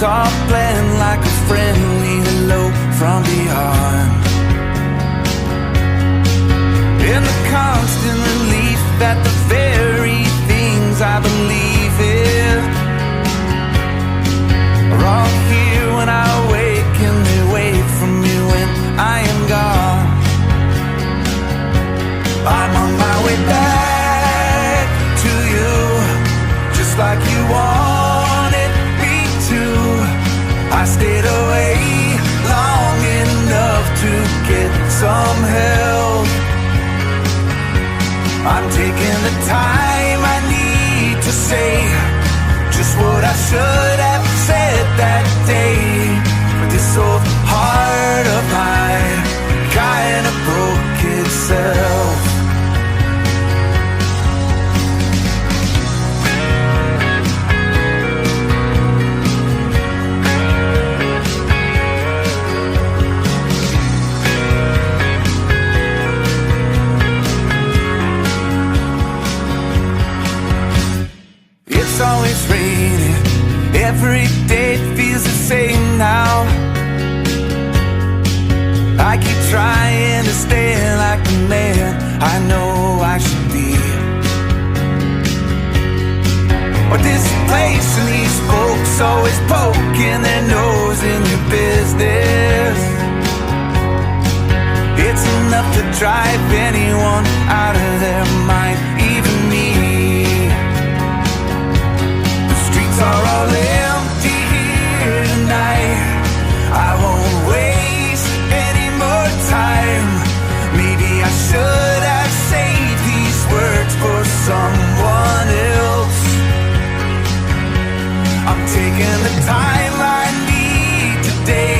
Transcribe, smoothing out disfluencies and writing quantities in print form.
soft blend like a friendly hello from beyond. In the constant relief that the very things I believe in are all here when I wake, and they wait for me when I am gone. I'm on my way back to you, just like you wanted me to. I stayed away long enough to get some help. I'm taking the time I need to say just what I should have said that day. But this old heart of mine kinda broke itself. It's always raining, every day feels the same now. I keep trying to stay like the man I know I should be. But this place and these folks always poking their nose in your business. It's enough to drive anyone out of their mind, even me. Are all empty here tonight. I won't waste any more time. Maybe I should have saved these words for someone else. I'm taking the time I need today